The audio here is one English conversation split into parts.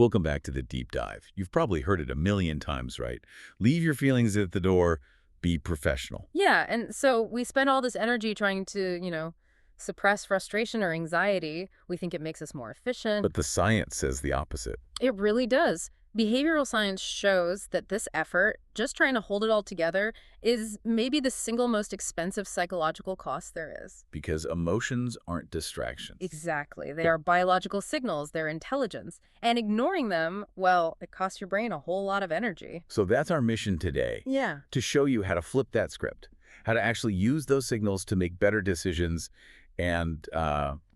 Welcome back to the deep dive. You've probably heard it a million times, right? Leave your feelings at the door, be professional. Yeah, and so we spend all this energy trying to, suppress frustration or anxiety. We think it makes us more efficient. But the science says the opposite. It really does. Behavioral science shows that this effort, just trying to hold it all together, is maybe the single most expensive psychological cost there is. Because emotions aren't distractions. Exactly. They are biological signals, they're intelligence. And ignoring them, well, it costs your brain a whole lot of energy. So that's our mission today. Yeah. To show you how to flip that script, how to actually use those signals to make better decisions and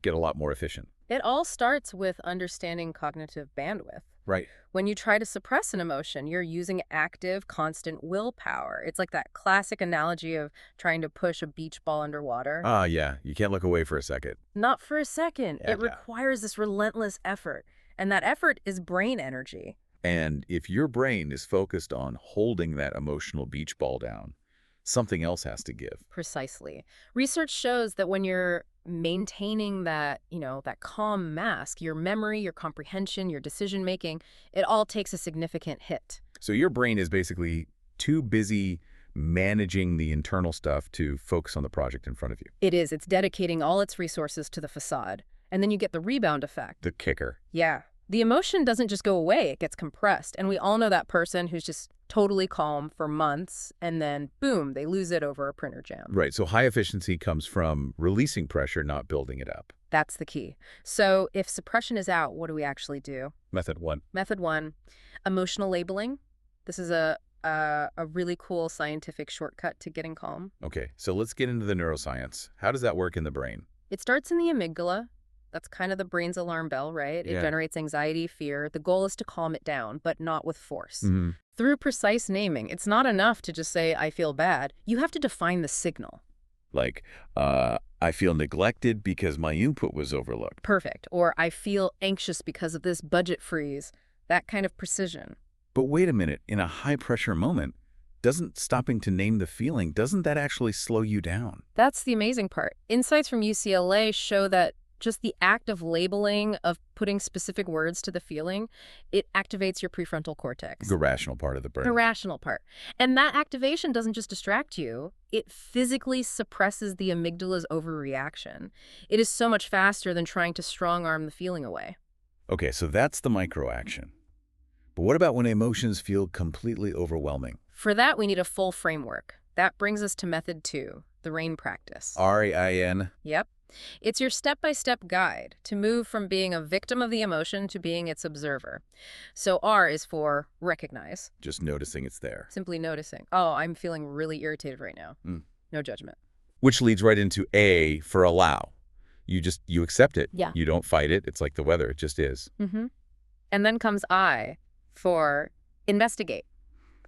get a lot more efficient. It all starts with understanding cognitive bandwidth. Right. When you try to suppress an emotion, you're using active, constant willpower. It's like that classic analogy of trying to push a beach ball underwater. Yeah. You can't look away for a second. Not for a second. Yeah. It requires this relentless effort. And that effort is brain energy. And if your brain is focused on holding that emotional beach ball down, something else has to give. Precisely. Research shows that when you're maintaining that, that calm mask, your memory, your comprehension, your decision-making, it all takes a significant hit. So your brain is basically too busy managing the internal stuff to focus on the project in front of you. It is. It's dedicating all its resources to the facade. And then you get the rebound effect. The kicker. Yeah. The emotion doesn't just go away, it gets compressed. And we all know that person who's just totally calm for months, and then, boom, they lose it over a printer jam. Right, so high efficiency comes from releasing pressure, not building it up. That's the key. So if suppression is out, what do we actually do? Method one. Method one, emotional labeling. This is a really cool scientific shortcut to getting calm. Okay, so let's get into the neuroscience. How does that work in the brain? It starts in the amygdala. That's kind of the brain's alarm bell, right? Yeah. It generates anxiety, fear. The goal is to calm it down, but not with force. Mm-hmm. Through precise naming, it's not enough to just say, I feel bad. You have to define the signal. Like, I feel neglected because my input was overlooked. Perfect. Or I feel anxious because of this budget freeze. That kind of precision. But wait a minute, in a high-pressure moment, doesn't stopping to name the feeling, doesn't that actually slow you down? That's the amazing part. Insights from UCLA show that just the act of labeling, of putting specific words to the feeling, it activates your prefrontal cortex. The rational part of the brain. The rational part. And that activation doesn't just distract you, it physically suppresses the amygdala's overreaction. It is so much faster than trying to strong-arm the feeling away. Okay, so that's the micro-action. But what about when emotions feel completely overwhelming? For that, we need a full framework. That brings us to method 2, the RAIN practice. R-A-I-N? Yep. It's your step-by-step guide to move from being a victim of the emotion to being its observer. So R is for recognize. Just noticing it's there. Simply noticing. Oh, I'm feeling really irritated right now. No judgment. Which leads right into A for allow. You accept it. Yeah. You don't fight it. It's like the weather. It just is. Mm-hmm. And then comes I for investigate.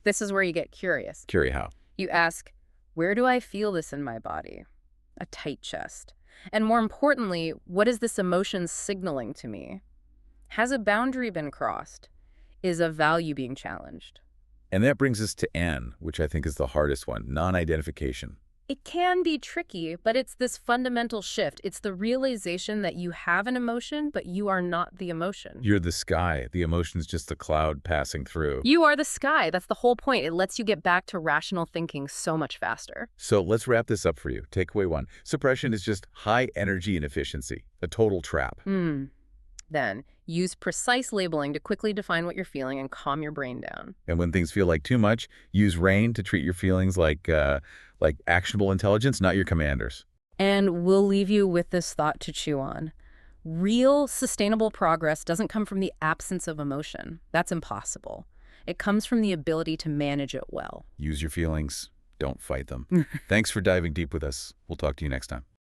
This is where you get curious. Curious how? You ask, where do I feel this in my body? A tight chest. And more importantly, what is this emotion signaling to me? Has a boundary been crossed? Is a value being challenged? And that brings us to N, which I think is the hardest one, non-identification. It can be tricky, but it's this fundamental shift. It's the realization that you have an emotion, but you are not the emotion. You're the sky. The emotion's just the cloud passing through. You are the sky. That's the whole point. It lets you get back to rational thinking so much faster. So let's wrap this up for you. Takeaway 1. Suppression is just high energy and efficiency, a total trap. Then, use precise labeling to quickly define what you're feeling and calm your brain down. And when things feel like too much, use RAIN to treat your feelings like actionable intelligence, not your commanders. And we'll leave you with this thought to chew on. Real, sustainable progress doesn't come from the absence of emotion. That's impossible. It comes from the ability to manage it well. Use your feelings. Don't fight them. Thanks for diving deep with us. We'll talk to you next time.